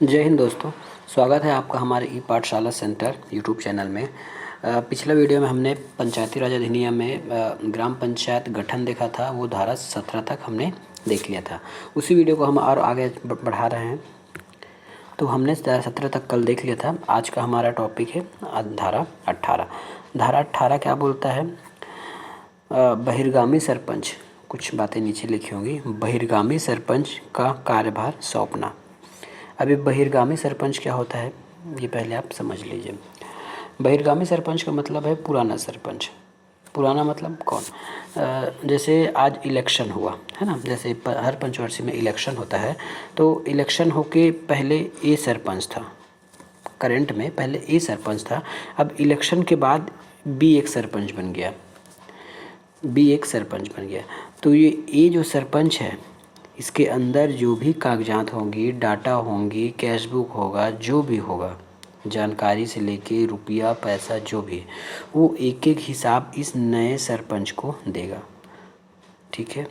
जय हिंद दोस्तों। स्वागत है आपका हमारे ई पाठशाला सेंटर यूट्यूब चैनल में। पिछला वीडियो में हमने पंचायती राज अधिनियम में ग्राम पंचायत गठन देखा था। वो धारा 17 तक हमने देख लिया था। उसी वीडियो को हम और आगे बढ़ा रहे हैं। तो हमने धारा 17 तक कल देख लिया था। आज का हमारा टॉपिक है धारा 18। धारा 18 क्या बोलता है? बहिर्गामी सरपंच, कुछ बातें नीचे लिखी होंगी। बहिर्गामी सरपंच का कार्यभार सौंपना। अभी बहिर्गामी सरपंच क्या होता है ये पहले आप समझ लीजिए। बहिर्गामी सरपंच का मतलब है पुराना सरपंच। पुराना मतलब कौन? जैसे आज इलेक्शन हुआ है ना, जैसे हर पंचवर्षी में इलेक्शन होता है। तो इलेक्शन होके पहले ए सरपंच था, करंट में पहले ए सरपंच था। अब इलेक्शन के बाद बी एक सरपंच बन गया, तो ये जो सरपंच है इसके अंदर जो भी कागजात होंगी, डाटा होंगी, कैश बुक होगा, जो भी होगा, जानकारी से लेके रुपया पैसा जो भी, वो एक एक हिसाब इस नए सरपंच को देगा। ठीक है,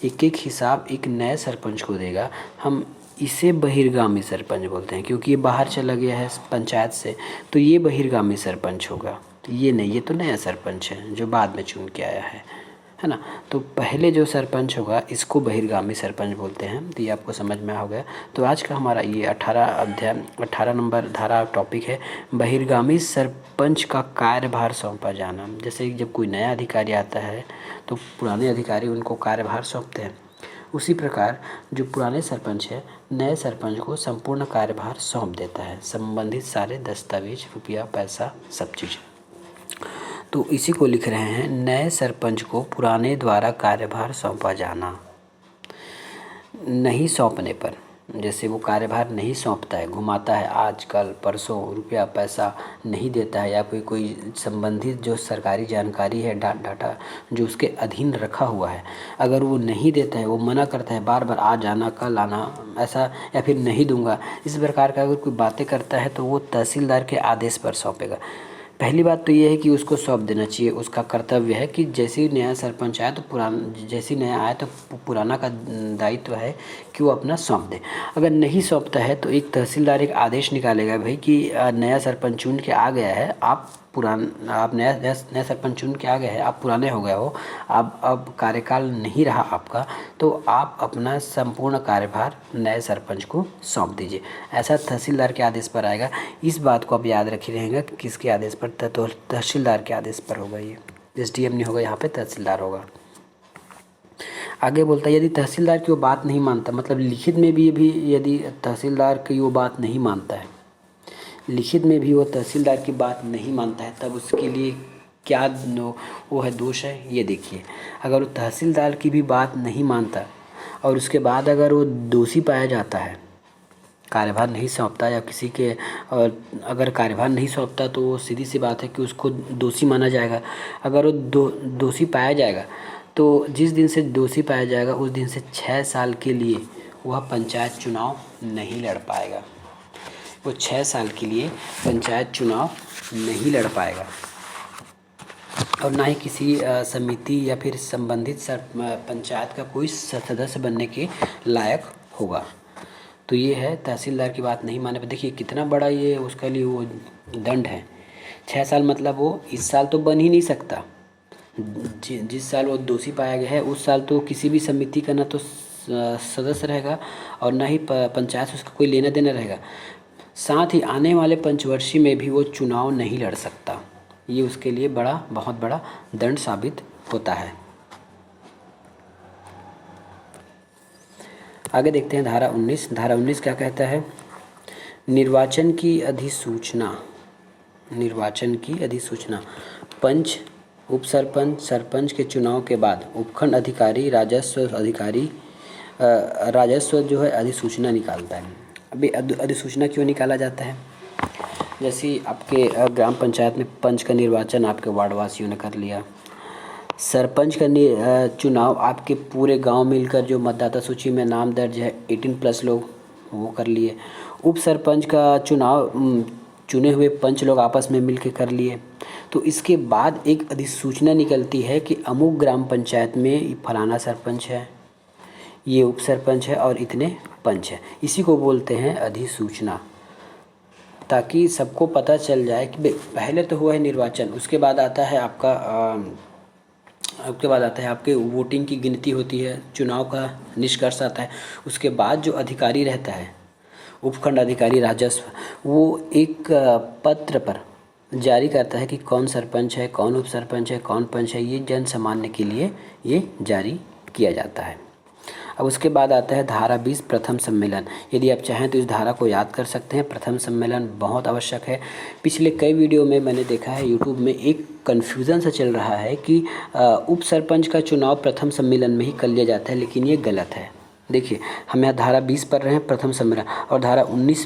एक एक हिसाब एक नए सरपंच को देगा। हम इसे बहिर्गामी सरपंच बोलते हैं, क्योंकि ये बाहर चला गया है पंचायत से, तो ये बहिर्गामी सरपंच होगा। ये नहीं, ये तो नया सरपंच है जो बाद में चुन के आया है ना। तो पहले जो सरपंच होगा इसको बहिर्गामी सरपंच बोलते हैं। तो ये आपको समझ में आ गया। तो आज का हमारा ये 18 नंबर धारा टॉपिक है बहिर्गामी सरपंच का कार्यभार सौंपा जाना। जैसे जब कोई नया अधिकारी आता है तो पुराने अधिकारी उनको कार्यभार सौंपते हैं, उसी प्रकार जो पुराने सरपंच है नए सरपंच को संपूर्ण कार्यभार सौंप देता है, संबंधित सारे दस्तावेज, रुपया पैसा, सब चीज़। तो इसी को लिख रहे हैं, नए सरपंच को पुराने द्वारा कार्यभार सौंपा जाना। नहीं सौंपने पर, जैसे वो कार्यभार नहीं सौंपता है, घुमाता है, आजकल परसों रुपया पैसा नहीं देता है, या कोई संबंधित जो सरकारी जानकारी है, डाटा जो उसके अधीन रखा हुआ है, अगर वो नहीं देता है, वो मना करता है, बार बार आज आना, कल आना, ऐसा, या फिर नहीं दूंगा, इस प्रकार का अगर कोई बातें करता है तो वो तहसीलदार के आदेश पर सौंपेगा। पहली बात तो ये है कि उसको सौंप देना चाहिए। उसका कर्तव्य है कि जैसे ही नया सरपंच आया तो जैसे ही नया आया तो पुराना का दायित्व है कि वो अपना सौंप दे। अगर नहीं सौंपता है तो एक तहसीलदार एक आदेश निकालेगा भाई कि नया सरपंच चुन के आ गया है, आप नया सरपंच चुन के आ गए हैं, आप पुराने हो गए हो, अब कार्यकाल नहीं रहा आपका, तो आप अपना संपूर्ण कार्यभार नए सरपंच को सौंप दीजिए। ऐसा तहसीलदार के आदेश पर आएगा। इस बात को आप याद रखी रहेंगे कि किसके आदेश पर, तो तहसीलदार के आदेश पर होगा। ये एसडीएम नहीं होगा, यहाँ पे तहसीलदार होगा। आगे बोलता है यदि तहसीलदार की वो बात नहीं मानता, मतलब लिखित में भी यदि तहसीलदार की वो बात नहीं मानता है, लिखित में भी वो तहसीलदार की बात नहीं मानता है, तब उसके लिए क्या वो है, दोष है। ये देखिए, अगर वो तहसीलदार की भी बात नहीं मानता और उसके बाद अगर वो दोषी पाया जाता है, कार्यभार नहीं सौंपता या किसी के, और अगर कार्यभार नहीं सौंपता तो वो सीधी सी बात है कि उसको दोषी माना जाएगा। अगर वो दोषी पाया जाएगा तो जिस दिन से दोषी पाया जाएगा उस दिन से 6 साल के लिए वह पंचायत चुनाव नहीं लड़ पाएगा। वो 6 साल के लिए पंचायत चुनाव नहीं लड़ पाएगा और ना ही किसी समिति या फिर संबंधित पंचायत का कोई सदस्य बनने के लायक होगा। तो ये है तहसीलदार की बात नहीं माने पर। देखिए कितना बड़ा ये उसके लिए वो दंड है। 6 साल मतलब वो इस साल तो बन ही नहीं सकता। जिस साल वो दोषी पाया गया है उस साल तो किसी भी समिति का ना तो सदस्य रहेगा और ना ही पंचायत से उसका कोई लेना देना रहेगा। साथ ही आने वाले पंचवर्षीय में भी वो चुनाव नहीं लड़ सकता। ये उसके लिए बहुत बड़ा दंड साबित होता है। आगे देखते हैं धारा 19। धारा 19 क्या कहता है? निर्वाचन की अधिसूचना पंच, उप सरपंच, सरपंच के चुनाव के बाद उपखंड अधिकारी, राजस्व जो है अधिसूचना निकालता है। अभी अधिसूचना क्यों निकाला जाता है? जैसे आपके ग्राम पंचायत में पंच का निर्वाचन आपके वार्डवासियों ने कर लिया, सरपंच का चुनाव आपके पूरे गांव मिलकर जो मतदाता सूची में नाम दर्ज है 18+ लोग वो कर लिए, उप सरपंच का चुनाव चुने हुए पंच लोग आपस में मिल के कर लिए। तो इसके बाद एक अधिसूचना निकलती है कि अमुक ग्राम पंचायत में फलाना सरपंच है, ये उप सरपंच है और इतने पंच है। इसी को बोलते हैं अधिसूचना, ताकि सबको पता चल जाए कि पहले तो हुआ है निर्वाचन, उसके बाद आता है आपके वोटिंग की गिनती होती है, चुनाव का निष्कर्ष आता है। उसके बाद जो अधिकारी रहता है, उपखंड अधिकारी राजस्व, वो एक पत्र पर जारी करता है कि कौन सरपंच है, कौन उप सरपंच है, कौन पंच है। ये जन सामान्य के लिए ये जारी किया जाता है। अब उसके बाद आता है धारा 20 प्रथम सम्मेलन। यदि आप चाहें तो इस धारा को याद कर सकते हैं। प्रथम सम्मेलन बहुत आवश्यक है। पिछले कई वीडियो में मैंने देखा है यूट्यूब में एक कन्फ्यूज़न सा चल रहा है कि उप सरपंच का चुनाव प्रथम सम्मेलन में ही कर लिया जाता है, लेकिन ये गलत है। देखिए, हम यहाँ धारा 20 पढ़ रहे हैं प्रथम सम्मेलन, और धारा 19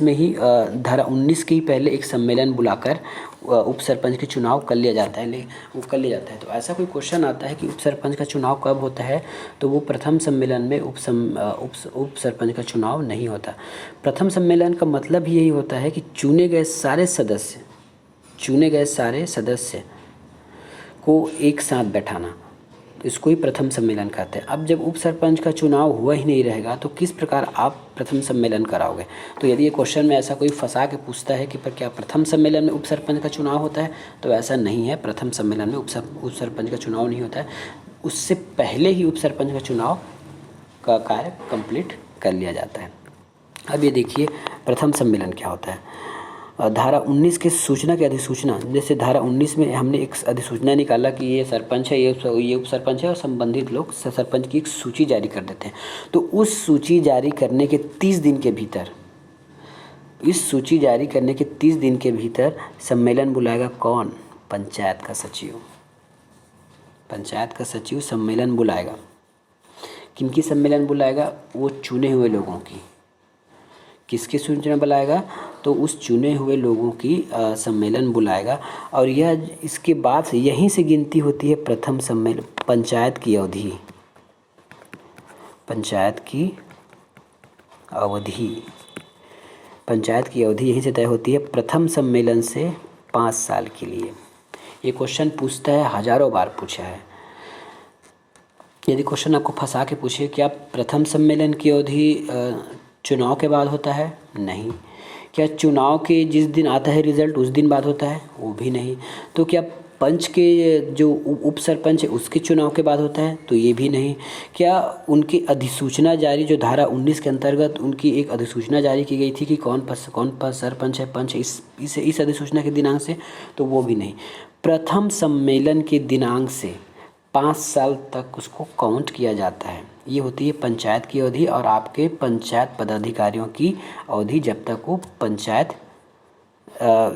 के ही पहले एक सम्मेलन बुलाकर उप सरपंच के चुनाव कर लिया जाता है। तो ऐसा कोई क्वेश्चन आता है कि उप सरपंच का चुनाव कब होता है, तो वो प्रथम सम्मेलन में उप सरपंच का चुनाव नहीं होता। प्रथम सम्मेलन का मतलब ही यही होता है कि चुने गए सारे सदस्य को एक साथ बैठाना, इसको ही प्रथम सम्मेलन कहते हैं। अब जब उप सरपंच का चुनाव हुआ ही नहीं रहेगा तो किस प्रकार आप प्रथम सम्मेलन कराओगे। तो यदि ये क्वेश्चन में ऐसा कोई फंसा के पूछता है कि पर क्या प्रथम सम्मेलन में उप सरपंच का चुनाव होता है, तो ऐसा नहीं है। प्रथम सम्मेलन में उप सरपंच का चुनाव नहीं होता है, उससे पहले ही उप सरपंच का चुनाव का कार्य कंप्लीट कर लिया जाता है। अब ये देखिए प्रथम सम्मेलन क्या होता है। धारा 19 के सूचना की अधिसूचना, जैसे धारा 19 में हमने एक अधिसूचना निकाला कि ये सरपंच है, ये उप सरपंच है, और संबंधित लोग सरपंच की एक सूची जारी कर देते हैं। तो उस सूची जारी करने के 30 दिन के भीतर सम्मेलन बुलाएगा कौन? पंचायत का सचिव सम्मेलन बुलाएगा। किनकी सम्मेलन बुलाएगा? वो चुने हुए लोगों की। किसकी सूचना बुलाएगा? तो उस चुने हुए लोगों की सम्मेलन बुलाएगा। और यह इसके बाद से यहीं से गिनती होती है प्रथम सम्मेलन। पंचायत की अवधि यहीं से तय होती है प्रथम सम्मेलन से 5 साल के लिए। ये क्वेश्चन पूछता है, हजारों बार पूछा है। यदि क्वेश्चन आपको फंसा के पूछे क्या प्रथम सम्मेलन की अवधि चुनाव के बाद होता है? नहीं। क्या चुनाव के जिस दिन आता है रिजल्ट उस दिन बाद होता है? वो भी नहीं। तो क्या पंच के जो उप सरपंच है उसके चुनाव के बाद होता है? तो ये भी नहीं। क्या उनकी अधिसूचना जारी, जो धारा 19 के अंतर्गत उनकी एक अधिसूचना जारी की गई थी कि कौन सरपंच है, पंच है, इस अधिसूचना के दिनांक से? तो वो भी नहीं। प्रथम सम्मेलन के दिनांक से 5 साल तक उसको काउंट किया जाता है। ये होती है पंचायत की अवधि और आपके पंचायत पदाधिकारियों की अवधि, जब तक वो पंचायत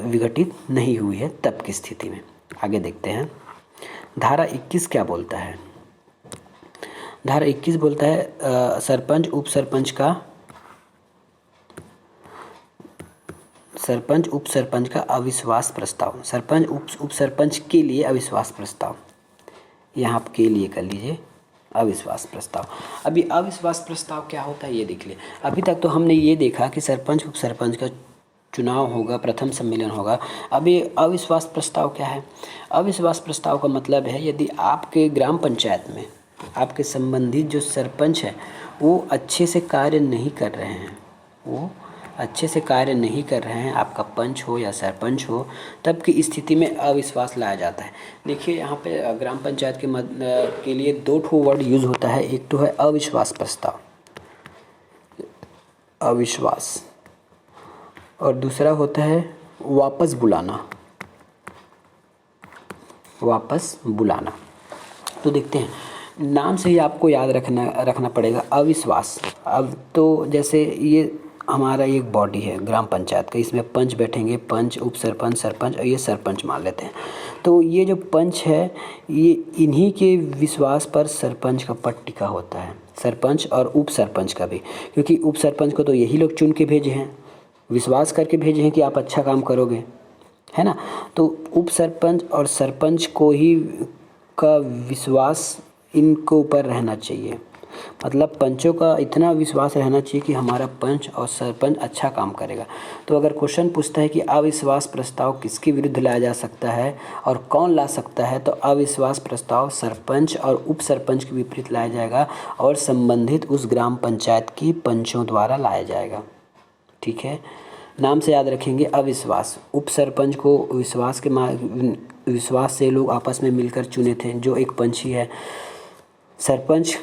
विघटित नहीं हुई है तब की स्थिति में। आगे देखते हैं धारा 21 क्या बोलता है। धारा 21 बोलता है सरपंच उप सरपंच का अविश्वास प्रस्ताव। सरपंच उप सरपंच के लिए अविश्वास प्रस्ताव, यहाँ आप के लिए कर लीजिए अविश्वास प्रस्ताव। अभी अविश्वास प्रस्ताव क्या होता है ये देख ले। अभी तक तो हमने ये देखा कि सरपंच उप सरपंच का चुनाव होगा, प्रथम सम्मेलन होगा। अब ये अविश्वास प्रस्ताव क्या है? अविश्वास प्रस्ताव का मतलब है यदि आपके ग्राम पंचायत में आपके संबंधित जो सरपंच है वो अच्छे से कार्य नहीं कर रहे हैं, आपका पंच हो या सरपंच हो, तब की स्थिति में अविश्वास लाया जाता है। देखिए यहाँ पे ग्राम पंचायत के लिए 2 ठो वर्ड यूज़ होता है। एक तो है अविश्वास प्रस्ताव, अविश्वास, और दूसरा होता है वापस बुलाना। तो देखते हैं, नाम से ही आपको याद रखना पड़ेगा अविश्वास। अब तो जैसे ये हमारा एक बॉडी है ग्राम पंचायत का, इसमें पंच बैठेंगे, पंच, उप सरपंच, सरपंच, और ये सरपंच मान लेते हैं। तो ये जो पंच है ये इन्हीं के विश्वास पर सरपंच का पद टिका होता है, सरपंच और उप सरपंच का भी, क्योंकि उप सरपंच को तो यही लोग चुन के भेजे हैं, विश्वास करके भेजे हैं कि आप अच्छा काम करोगे, है ना। तो उप सरपंच और सरपंच को ही का विश्वास इनके ऊपर रहना चाहिए। मतलब पंचों का इतना विश्वास रहना चाहिए कि हमारा पंच और सरपंच अच्छा काम करेगा। तो अगर क्वेश्चन पूछता है कि अविश्वास प्रस्ताव किसके विरुद्ध लाया जा सकता है और कौन ला सकता है, तो अविश्वास प्रस्ताव सरपंच और उप सरपंच के विपरीत लाया जाएगा और संबंधित उस ग्राम पंचायत की पंचों द्वारा लाया जाएगा। ठीक है, नाम से याद रखेंगे अविश्वास। उप सरपंच को विश्वास से लोग आपस में मिलकर चुने थे, जो एक पंच ही है। सरपंच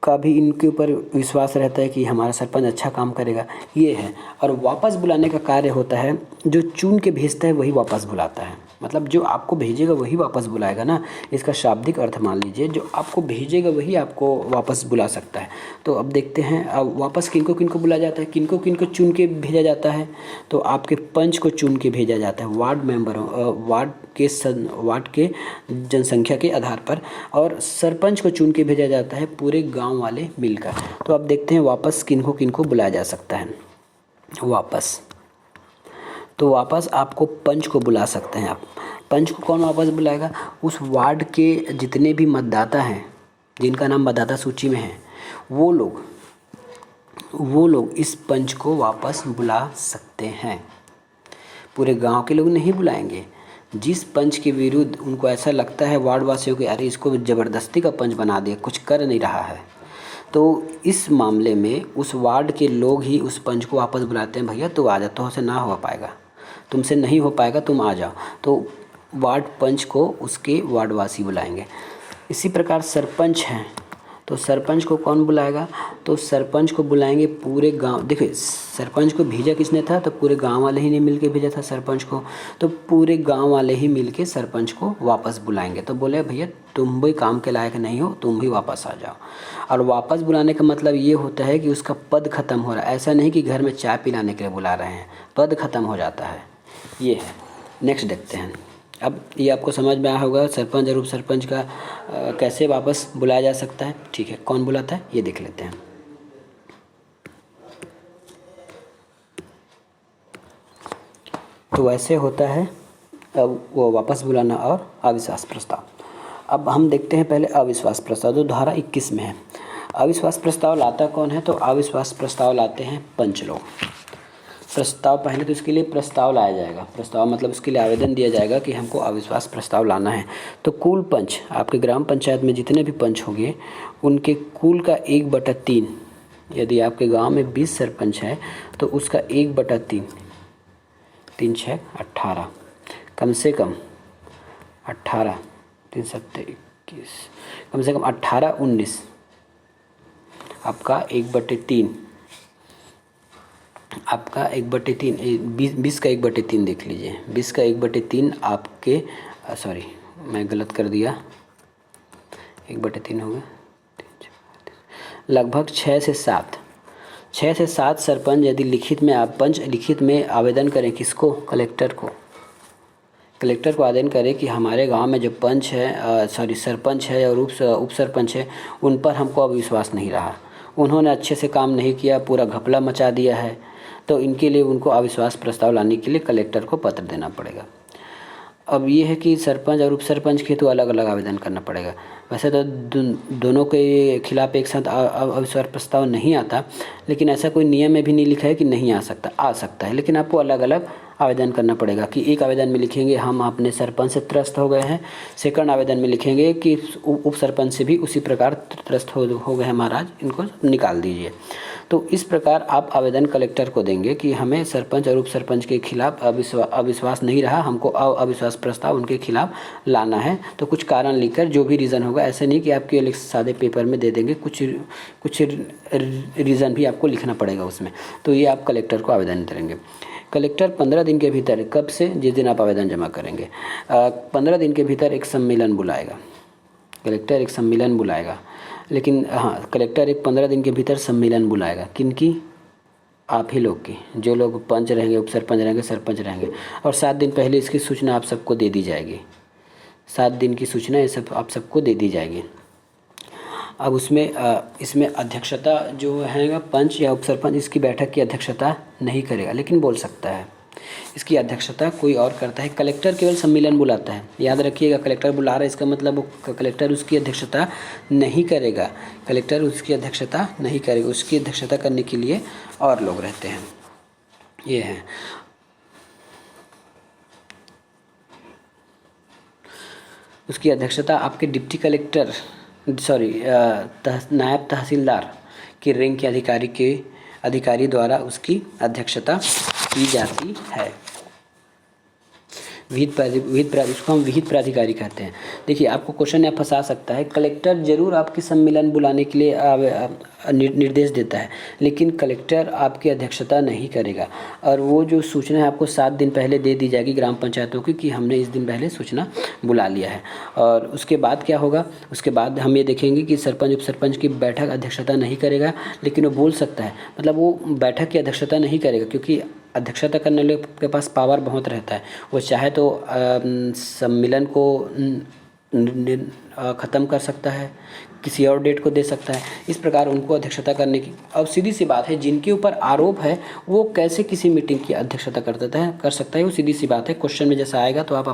का भी इनके ऊपर विश्वास रहता है कि हमारा सरपंच अच्छा काम करेगा, ये है। और वापस बुलाने का कार्य होता है, जो चुन के भेजता है वही वापस बुलाता है। मतलब जो आपको भेजेगा वही वापस बुलाएगा ना, इसका शाब्दिक अर्थ मान लीजिए, जो आपको भेजेगा वही आपको वापस बुला सकता है। तो अब देखते हैं अब वापस किनको किनको बुलाया जाता है, किनको किनको चुन के भेजा जाता है। तो आपके पंच को चुन के भेजा जाता है वार्ड मेंबरों वार्ड के जनसंख्या के आधार पर, और सरपंच को चुन के भेजा जाता है पूरे गाँव वाले मिलकर। तो अब देखते हैं वापस किनको किनको बुलाया जा सकता है। तो वापस आपको पंच को बुला सकते हैं आप। पंच को कौन वापस बुलाएगा? उस वार्ड के जितने भी मतदाता हैं, जिनका नाम मतदाता सूची में है, वो लोग इस पंच को वापस बुला सकते हैं। पूरे गांव के लोग नहीं बुलाएंगे। जिस पंच के विरुद्ध उनको ऐसा लगता है वार्ड वासियों के, अरे इसको ज़बरदस्ती का पंच बना दिया, कुछ कर नहीं रहा है, तो इस मामले में उस वार्ड के लोग ही उस पंच को वापस बुलाते हैं। भैया तू आ जा, तुमसे ना हो पाएगा, तुमसे नहीं हो पाएगा, तुम आ जाओ। तो वार्ड पंच को उसके वार्डवासी बुलाएंगे। इसी प्रकार सरपंच हैं, तो सरपंच को कौन बुलाएगा? तो सरपंच को बुलाएंगे पूरे गांव। देखिए सरपंच को भेजा किसने था? तो पूरे गांव वाले ही ने मिलके भेजा था सरपंच को। तो पूरे गांव वाले ही मिलके सरपंच को वापस बुलाएंगे। तो बोले भैया तुम भी काम के लायक नहीं हो, तुम भी वापस आ जाओ। और वापस बुलाने का मतलब ये होता है कि उसका पद खत्म हो रहा है। ऐसा नहीं कि घर में चाय पिलाने के लिए बुला रहे हैं, पद खत्म हो जाता है, ये है। नेक्स्ट देखते हैं। अब ये आपको समझ में आया होगा सरपंच और उप सरपंच का कैसे वापस बुलाया जा सकता है। ठीक है, कौन बुलाता है ये देख लेते हैं। तो वैसे होता है अब वो वापस बुलाना और अविश्वास प्रस्ताव। अब हम देखते हैं पहले अविश्वास प्रस्ताव, जो धारा 21 में है। अविश्वास प्रस्ताव लाता कौन है? तो अविश्वास प्रस्ताव लाते हैं पंच लोग। प्रस्ताव पहले तो इसके लिए प्रस्ताव लाया जाएगा। प्रस्ताव मतलब उसके लिए आवेदन दिया जाएगा कि हमको अविश्वास प्रस्ताव लाना है। तो कुल पंच, आपके ग्राम पंचायत में जितने भी पंच होंगे उनके कुल का 1/3, यदि आपके गांव में 20 सरपंच है तो उसका 1/3, 3 6 18, कम से कम 18, 3 7 21, कम से कम 18 19, आपका 1/3, आपका 1/3, 20 का 1/3 देख लीजिए। 20 का 1/3 आपके, सॉरी मैं गलत कर दिया, 1/3 होगा लगभग 6 से 7 सरपंच यदि लिखित में पंच लिखित में आवेदन करें, किसको? कलेक्टर को आवेदन करें कि हमारे गांव में जो पंच है, सरपंच है और उप सरपंच है, उन पर हमको अविश्वास नहीं रहा, उन्होंने अच्छे से काम नहीं किया, पूरा घपला मचा दिया है, तो इनके लिए उनको अविश्वास प्रस्ताव लाने के लिए कलेक्टर को पत्र देना पड़ेगा। अब ये है कि सरपंच और उप सरपंच के तो अलग अलग आवेदन करना पड़ेगा। वैसे तो दोनों के खिलाफ एक साथ अविश्वास प्रस्ताव नहीं आता, लेकिन ऐसा कोई नियम में भी नहीं लिखा है कि नहीं आ सकता है, लेकिन आपको अलग अलग आवेदन करना पड़ेगा। कि एक आवेदन में लिखेंगे हम अपने सरपंच से त्रस्त हो गए हैं, सेकंड आवेदन में लिखेंगे कि उप सरपंच से भी उसी प्रकार त्रस्त हो गए हैं महाराज, इनको निकाल दीजिए। तो इस प्रकार आप आवेदन कलेक्टर को देंगे कि हमें सरपंच और उप सरपंच के खिलाफ अविश्वास नहीं रहा, हमको अविश्वास प्रस्ताव उनके खिलाफ लाना है। तो कुछ कारण लिखकर, जो भी रीज़न होगा, ऐसे नहीं कि आपके लिए सादे पेपर में दे देंगे, कुछ रीज़न भी आपको लिखना पड़ेगा उसमें। तो ये आप कलेक्टर को आवेदन करेंगे। कलेक्टर 15 दिन के भीतर, कब से? जिस दिन आप आवेदन जमा करेंगे, 15 दिन के भीतर एक सम्मेलन बुलाएगा। कलेक्टर एक सम्मेलन बुलाएगा, लेकिन हाँ, कलेक्टर एक 15 दिन के भीतर सम्मेलन बुलाएगा। किनकी? आप ही लोग की, जो लोग पंच रहेंगे, उप सरपंच रहेंगे, सरपंच रहेंगे। और 7 दिन पहले इसकी सूचना आप सबको दे दी जाएगी। 7 दिन की सूचना ये सब आप सबको दे दी जाएगी। अब इसमें अध्यक्षता जो है पंच या उप सरपंच, इसकी बैठक की अध्यक्षता नहीं करेगा, लेकिन बोल सकता है। इसकी अध्यक्षता कोई और करता है। कलेक्टर केवल सम्मेलन बुलाता है, याद रखिएगा, कलेक्टर बुला रहा है इसका मतलब वो कलेक्टर उसकी अध्यक्षता नहीं करेगा, कलेक्टर उसकी अध्यक्षता नहीं करेगा, उसकी अध्यक्षता करने के लिए और लोग रहते हैं। ये हैं। उसकी अध्यक्षता आपके डिप्टी कलेक्टर नायब तहसीलदार के रैंक के अधिकारी द्वारा उसकी अध्यक्षता की जाती है। उसको हम विहित प्राधिकारी कहते हैं। देखिए, आपको क्वेश्चन यहाँ फंसा सकता है। कलेक्टर जरूर आपके सम्मेलन बुलाने के लिए निर्देश देता है, लेकिन कलेक्टर आपकी अध्यक्षता नहीं करेगा, और वो जो सूचना है आपको 7 दिन पहले दे दी जाएगी ग्राम पंचायतों की कि हमने इस दिन पहले सूचना बुला लिया है। और उसके बाद क्या होगा, उसके बाद हम ये देखेंगे कि सरपंच उप सरपंच की बैठक अध्यक्षता नहीं करेगा, लेकिन वो बोल सकता है, मतलब वो बैठक की अध्यक्षता नहीं करेगा, क्योंकि अध्यक्षता करने वाले के पास पावर बहुत रहता है। वो चाहे तो सम्मेलन को ख़त्म कर सकता है, किसी और डेट को दे सकता है। इस प्रकार उनको अध्यक्षता करने की, अब सीधी सी बात है, जिनके ऊपर आरोप है वो कैसे किसी मीटिंग की अध्यक्षता कर सकता है, वो सीधी सी बात है। क्वेश्चन में जैसा आएगा तो आप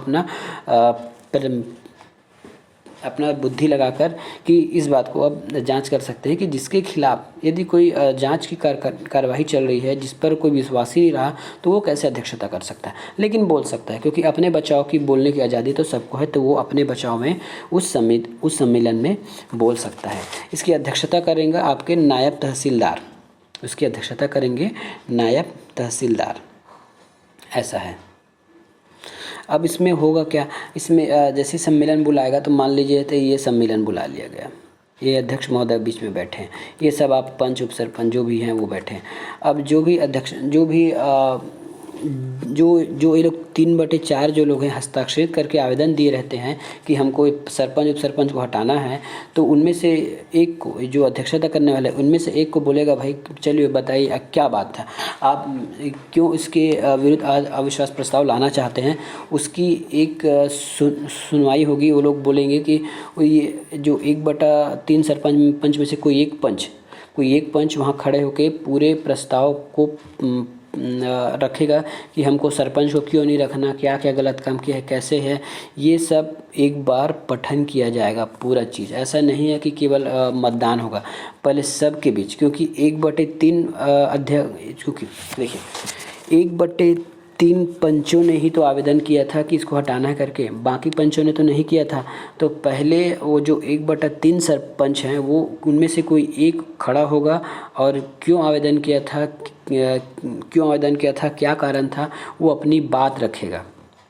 अपना बुद्धि लगाकर कि इस बात को अब जांच कर सकते हैं कि जिसके खिलाफ यदि कोई जांच की कार्रवाई चल रही है, जिस पर कोई विश्वास ही नहीं रहा, तो वो कैसे अध्यक्षता कर सकता है। लेकिन बोल सकता है, क्योंकि अपने बचाव की बोलने की आज़ादी तो सबको है, तो वो अपने बचाव में उस सम्मेलन में बोल सकता है। इसकी अध्यक्षता करेंगे आपके नायब तहसीलदार, उसकी अध्यक्षता करेंगे नायब तहसीलदार, ऐसा है। अब इसमें होगा क्या, इसमें जैसे सम्मेलन बुलाएगा तो मान लीजिए तो ये सम्मेलन बुला लिया गया, ये अध्यक्ष महोदय बीच में बैठे हैं, ये सब आप पंच उप सरपंच जो भी हैं वो बैठे हैं। अब जो भी अध्यक्ष जो ये लोग 3/4 जो लोग हैं हस्ताक्षरित करके आवेदन दिए रहते हैं कि हमको सरपंच उप सरपंच को हटाना है, तो उनमें से एक को, जो अध्यक्षता करने वाले उनमें से एक को बोलेगा, भाई चलिए बताइए क्या बात था, आप क्यों इसके विरुद्ध अविश्वास प्रस्ताव लाना चाहते हैं। उसकी एक सुनवाई होगी। वो लोग बोलेंगे कि ये जो 1/3 सरपंच में से कोई एक पंच वहाँ खड़े होकर पूरे प्रस्ताव को रखेगा कि हमको सरपंच को क्यों नहीं रखना, क्या क्या गलत काम किया है, कैसे है, ये सब एक बार पठन किया जाएगा पूरा चीज़। ऐसा नहीं है कि केवल मतदान होगा, पहले सबके बीच, क्योंकि 1/3 अध्यक्ष, क्योंकि देखिए 1/3 पंचों ने ही तो आवेदन किया था कि इसको हटाना है करके, बाकी पंचों ने तो नहीं किया था। तो पहले वो जो 1/3 सरपंच हैं वो उनमें से कोई एक खड़ा होगा और क्यों आवेदन किया था, क्या कारण था, वो अपनी बात रखेगा।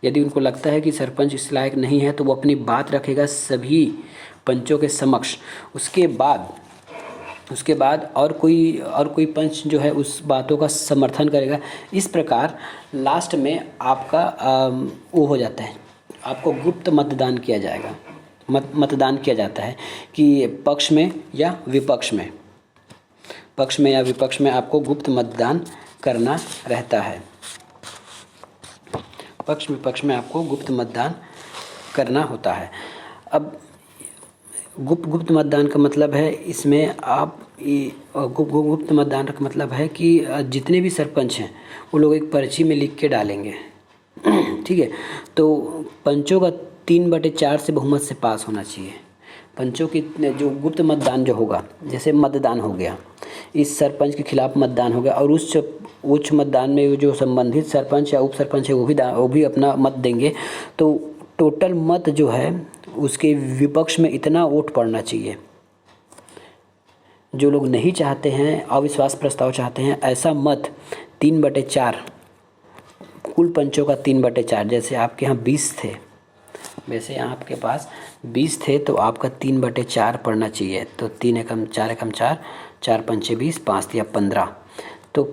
यदि उनको लगता है कि सरपंच इस लायक नहीं है तो वो अपनी बात रखेगा सभी पंचों के समक्ष। उसके बाद और कोई पंच जो है उस बातों का समर्थन करेगा। इस प्रकार लास्ट में आपका वो हो जाता है, आपको गुप्त मतदान किया जाएगा, मतदान किया जाता है कि पक्ष में या विपक्ष में आपको गुप्त मतदान करना रहता है। पक्ष में आपको गुप्त मतदान करना होता है। अब गुप्त मतदान का मतलब है, इसमें आप गुप्त मतदान का मतलब है कि जितने भी सरपंच हैं वो लोग एक पर्ची में लिख के डालेंगे, ठीक है। तो पंचों का 3/4 से बहुमत से पास होना चाहिए। पंचों की जो गुप्त मतदान जो होगा, जैसे मतदान हो गया, इस सरपंच के खिलाफ मतदान हो गया, और उस उच्च मतदान में जो संबंधित सरपंच या उप सरपंच है वो भी अपना मत देंगे। तो टोटल मत जो है उसके विपक्ष में इतना वोट पड़ना चाहिए। जो लोग नहीं चाहते हैं, अविश्वास प्रस्ताव चाहते हैं, ऐसा मत 3/4, कुल पंचों का 3/4, जैसे आपके यहाँ 20 थे, वैसे यहाँ आपके पास 20 थे, तो आपका 3/4 पड़ना चाहिए। तो 3 एकम 4 एकम 4, 4 पंचे 20, 5 दिया 15, तो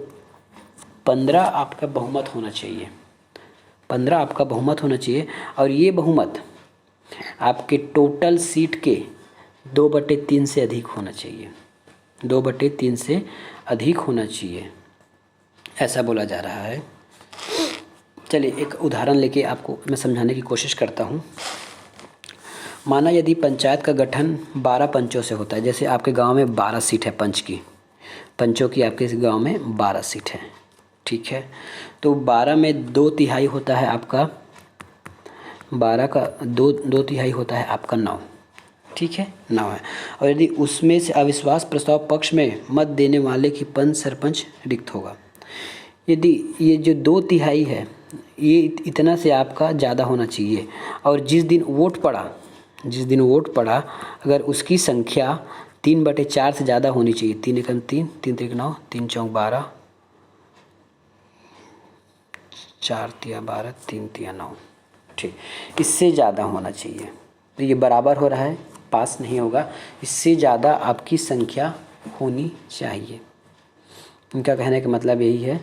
15 आपका बहुमत होना चाहिए। 15 आपका बहुमत होना चाहिए, और ये बहुमत आपके टोटल सीट के 2/3 से अधिक होना चाहिए। 2/3 से अधिक होना चाहिए, ऐसा बोला जा रहा है। चलिए एक उदाहरण लेके आपको मैं समझाने की कोशिश करता हूँ। माना यदि पंचायत का गठन 12 पंचों से होता है, जैसे आपके गांव में 12 सीट है पंचों की आपके गांव में 12 सीट है, ठीक है। तो 12 में 2/3 होता है आपका, 12 का दो तिहाई होता है आपका 9। ठीक है, 9 है। और यदि उसमें से अविश्वास प्रस्ताव पक्ष में मत देने वाले की पद सरपंच रिक्त होगा। यदि ये जो 2/3 है ये इतना से आपका ज़्यादा होना चाहिए, और जिस दिन वोट पड़ा अगर उसकी संख्या 3/4 से ज़्यादा होनी चाहिए। 3 एकम 3, 3 त्रिक 9, 3 चौक 12, 4 तिया 12, 3 तिया 9। ठीक, इससे ज़्यादा होना चाहिए। तो ये बराबर हो रहा है, पास नहीं होगा। इससे ज़्यादा आपकी संख्या होनी चाहिए। इनका कहने का मतलब यही है।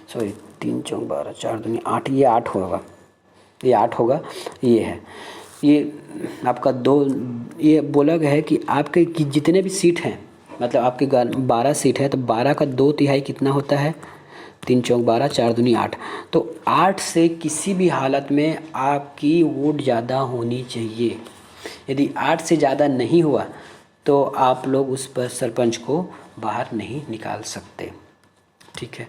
सॉरी, 3 चौक 12, 4 दूनी 8, ये 8 होगा, ये 8 होगा। ये है, ये आपका 2, ये बोला गया है कि आपके कि जितने भी सीट हैं, मतलब आपके 12 सीट है, तो 12 का 2/3 कितना होता है? 3 चौक 12, 4 दूनी 8। तो 8 से किसी भी हालत में आपकी वोट ज़्यादा होनी चाहिए। यदि 8 से ज़्यादा नहीं हुआ तो आप लोग उस पर सरपंच को बाहर नहीं निकाल सकते। ठीक है।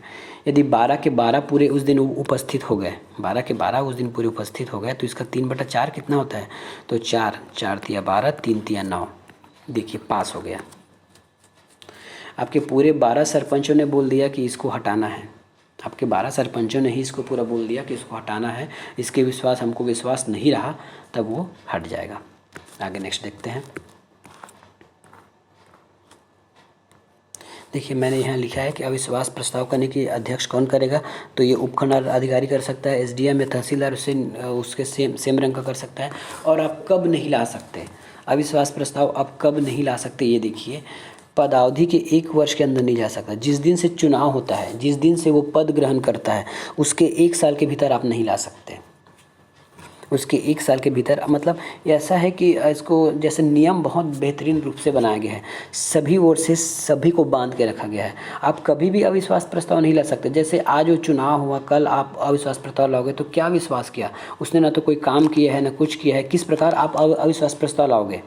यदि 12 के 12 पूरे उस दिन उपस्थित हो गए, 12 के 12 उस दिन पूरे उपस्थित हो गए, तो इसका 3/4 कितना होता है? तो 4, 4 तिया 12, 3 तिया 9। देखिए, पास हो गया। आपके पूरे 12 सरपंचों ने बोल दिया कि इसको हटाना है। आपके 12 सरपंचों ने ही इसको पूरा बोल दिया कि इसको हटाना है, इसके विश्वास हमको विश्वास नहीं रहा, तब वो हट जाएगा। आगे नेक्स्ट देखते हैं। देखिए, मैंने यहाँ लिखा है कि अविश्वास प्रस्ताव करने की अध्यक्ष कौन करेगा? तो ये उपखंड अधिकारी कर सकता है, एसडीएम या तहसीलदार उसके सेम रंग का कर सकता है। और आप कब नहीं ला सकते अविश्वास प्रस्ताव? आप कब नहीं ला सकते, ये देखिए, पदावधि के 1 वर्ष के अंदर नहीं जा सकता। जिस दिन से चुनाव होता है, जिस दिन से वो पद ग्रहण करता है, उसके 1 साल के भीतर आप नहीं ला सकते। उसके 1 साल के भीतर, मतलब ऐसा है कि इसको जैसे नियम बहुत बेहतरीन रूप से बनाया गया है, सभी ओर से सभी को बांध के रखा गया है। आप कभी भी अविश्वास प्रस्ताव नहीं ला सकते। जैसे आज वो चुनाव हुआ, कल आप अविश्वास प्रस्ताव लाओगे तो क्या विश्वास किया? उसने ना तो कोई काम किया है, ना कुछ किया है, किस प्रकार आप अविश्वास प्रस्ताव लाओगे?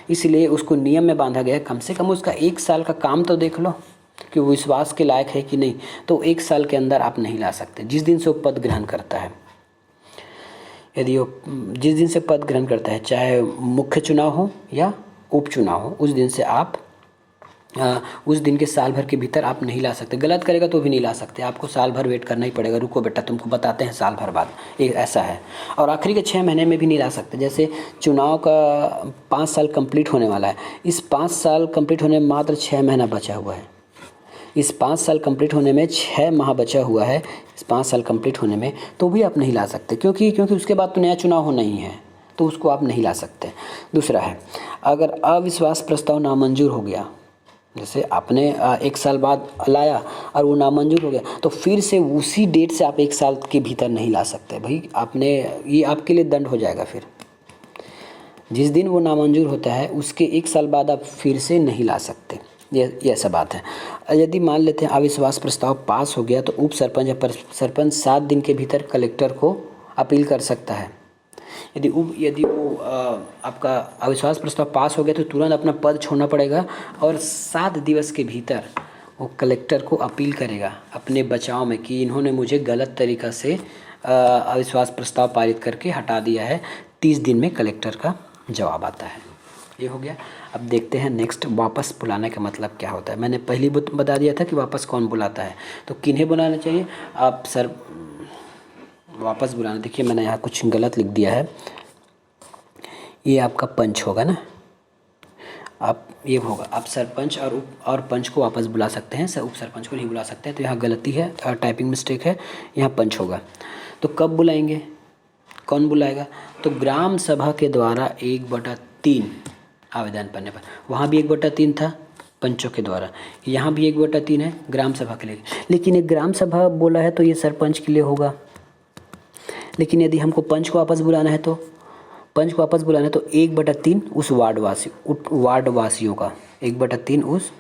इसलिए उसको नियम में बांधा गया है। कम से कम उसका 1 साल का काम तो देख लो कि वो विश्वास के लायक है कि नहीं। तो 1 साल के अंदर आप नहीं ला सकते, जिस दिन से वो पद ग्रहण करता है। यदि वो जिस दिन से पद ग्रहण करता है, चाहे मुख्य चुनाव हो या उपचुनाव हो, उस दिन से आप उस दिन के साल भर के भीतर आप नहीं ला सकते। गलत करेगा तो भी नहीं ला सकते, आपको साल भर वेट करना ही पड़ेगा। रुको बेटा, तुमको बताते हैं साल भर बाद, एक ऐसा है। और आखिरी के 6 महीने में भी नहीं ला सकते। जैसे चुनाव का 5 साल कंप्लीट होने वाला है, इस 5 साल कंप्लीट होने में मात्र 6 महीना बचा हुआ है। इस 5 साल कंप्लीट होने में 6 माह बचा हुआ है, इस 5 साल कंप्लीट होने में, तो भी आप नहीं ला सकते। क्योंकि उसके बाद तो नया चुनाव होना ही है, तो उसको आप नहीं ला सकते। दूसरा है, अगर अविश्वास प्रस्ताव नामंजूर हो गया, जैसे आपने 1 साल बाद लाया और वो नामंजूर हो गया, तो फिर से उसी डेट से आप 1 साल के भीतर नहीं ला सकते। भाई आपने, ये आपके लिए दंड हो जाएगा। फिर जिस दिन वो नामंजूर होता है उसके 1 साल बाद आप फिर से नहीं ला सकते। ये ऐसा बात है। यदि मान लेते हैं अविश्वास प्रस्ताव पास हो गया, तो उप सरपंच या सरपंच 7 दिन के भीतर कलेक्टर को अपील कर सकता है। यदि वो आपका अविश्वास प्रस्ताव पास हो गया तो तुरंत अपना पद छोड़ना पड़ेगा, और 7 दिवस के भीतर वो कलेक्टर को अपील करेगा अपने बचाव में कि इन्होंने मुझे गलत तरीक़ा से अविश्वास प्रस्ताव पारित करके हटा दिया है। 30 दिन में कलेक्टर का जवाब आता है। ये हो गया। अब देखते हैं नेक्स्ट, वापस बुलाने का मतलब क्या होता है। मैंने पहली बता दिया था कि वापस कौन बुलाता है, तो किन्हें बुलाना चाहिए? आप सर वापस बुलाना, देखिए मैंने यहाँ कुछ गलत लिख दिया है। ये आपका पंच होगा ना, आप ये होगा, आप सरपंच और पंच को वापस बुला सकते हैं, उप सरपंच को नहीं बुला सकते हैं। तो यहाँ गलती है, टाइपिंग मिस्टेक है, यहाँ पंच होगा। तो कब बुलाएंगे, कौन बुलाएगा? तो ग्राम सभा के द्वारा 1/3 आवेदन पढ़ने पर, वहाँ भी 1/3 था पंचों के द्वारा, यहाँ भी 1/3 है ग्राम सभा के लिए। लेकिन एक ग्राम सभा बोला है तो ये सरपंच के लिए होगा। लेकिन यदि हमको पंच को वापस बुलाना है, तो पंच को वापस बुलाना है तो 1/3 उस वार्डवासियों का, 1/3 उस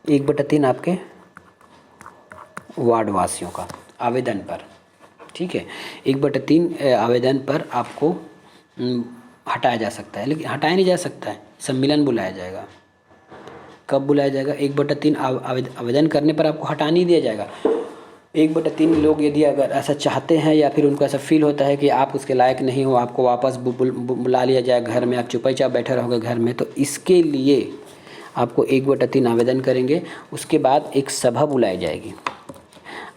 1/3 आपके वार्डवासियों का आवेदन पर। ठीक है, 1/3 आवेदन पर आपको हटाया जा सकता है, लेकिन हटाया नहीं जा सकता है, सम्मेलन बुलाया जाएगा। कब बुलाया जाएगा? 1/3 आवेदन करने पर आपको हटा नहीं दिया जाएगा। 1/3 लोग यदि अगर ऐसा चाहते हैं या फिर उनको ऐसा फील होता है कि आप उसके लायक नहीं हो, आपको वापस बुला लिया जाए घर में, आप चुपचाप बैठे रहोगे घर में, तो इसके लिए आपको 1/3 आवेदन करेंगे। उसके बाद एक सभा बुलाई जाएगी,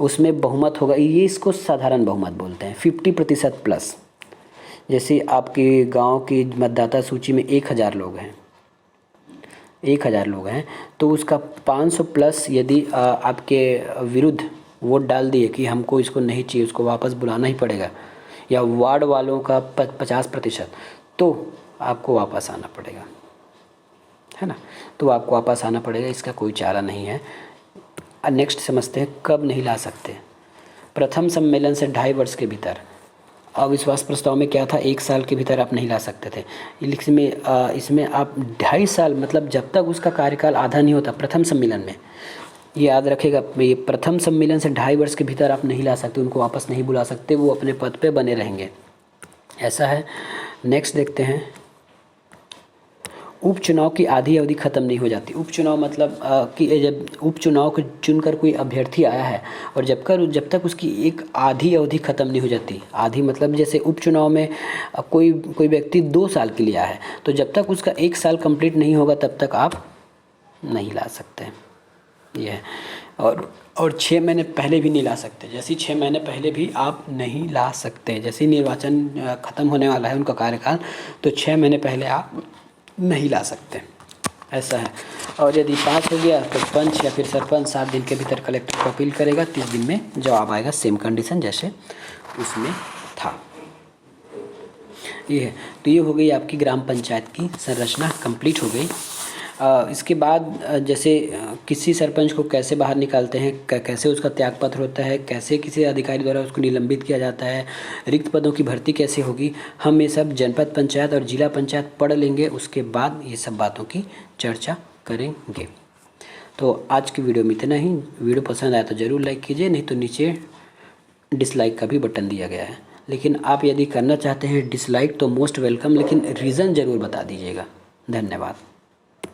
उसमें बहुमत होगा, ये इसको साधारण बहुमत बोलते हैं, 50% प्लस। जैसे आपके गांव की मतदाता सूची में 1000 लोग हैं, 1000 लोग हैं, तो उसका 500 प्लस यदि आपके विरुद्ध वोट डाल दिए कि हमको इसको नहीं चाहिए, उसको वापस बुलाना ही पड़ेगा, या वार्ड वालों का 50%, तो आपको वापस आना पड़ेगा, है ना। तो आपको वापस आना पड़ेगा, इसका कोई चारा नहीं है। नेक्स्ट समझते हैं कब नहीं ला सकते। प्रथम सम्मेलन से 2.5 वर्ष के भीतर। अविश्वास प्रस्ताव में क्या था? 1 साल के भीतर आप नहीं ला सकते थे। इसमें आप 2.5 साल, मतलब जब तक उसका कार्यकाल आधा नहीं होता प्रथम सम्मेलन में, ये याद रखेगा, ये प्रथम सम्मेलन से 2.5 वर्ष के भीतर आप नहीं ला सकते, उनको वापस नहीं बुला सकते, वो अपने पद पे बने रहेंगे, ऐसा है। नेक्स्ट देखते हैं, उपचुनाव की आधी अवधि खत्म नहीं हो जाती। उपचुनाव मतलब कि जब उपचुनाव को चुनकर कोई अभ्यर्थी आया है और जब तक उसकी एक आधी अवधि खत्म नहीं हो जाती, आधी मतलब जैसे उपचुनाव में कोई व्यक्ति 2 साल के लिए आया है, तो जब तक उसका 1 साल कंप्लीट नहीं होगा तब तक आप नहीं ला सकते, ये है। और 6 महीने पहले भी नहीं ला सकते, जैसे 6 महीने पहले भी आप नहीं ला सकते। जैसे निर्वाचन ख़त्म होने वाला है उनका कार्यकाल, तो 6 महीने पहले आप नहीं ला सकते, ऐसा है। और यदि पास हो गया तो पंच या फिर सरपंच 7 दिन के भीतर कलेक्टर को अपील करेगा, 30 दिन में जवाब आएगा, सेम कंडीशन जैसे उसमें था, ये है। तो ये हो गई आपकी ग्राम पंचायत की संरचना कंप्लीट हो गई। इसके बाद जैसे किसी सरपंच को कैसे बाहर निकालते हैं, कैसे उसका त्यागपत्र होता है, कैसे किसी अधिकारी द्वारा उसको निलंबित किया जाता है, रिक्त पदों की भर्ती कैसे होगी, हम ये सब जनपद पंचायत और जिला पंचायत पढ़ लेंगे, उसके बाद ये सब बातों की चर्चा करेंगे। तो आज की वीडियो में इतना ही। वीडियो पसंद आया तो ज़रूर लाइक कीजिए, नहीं तो नीचे डिसलाइक का भी बटन दिया गया है। लेकिन आप यदि करना चाहते हैं डिसलाइक तो मोस्ट वेलकम, लेकिन रीज़न ज़रूर बता दीजिएगा। धन्यवाद।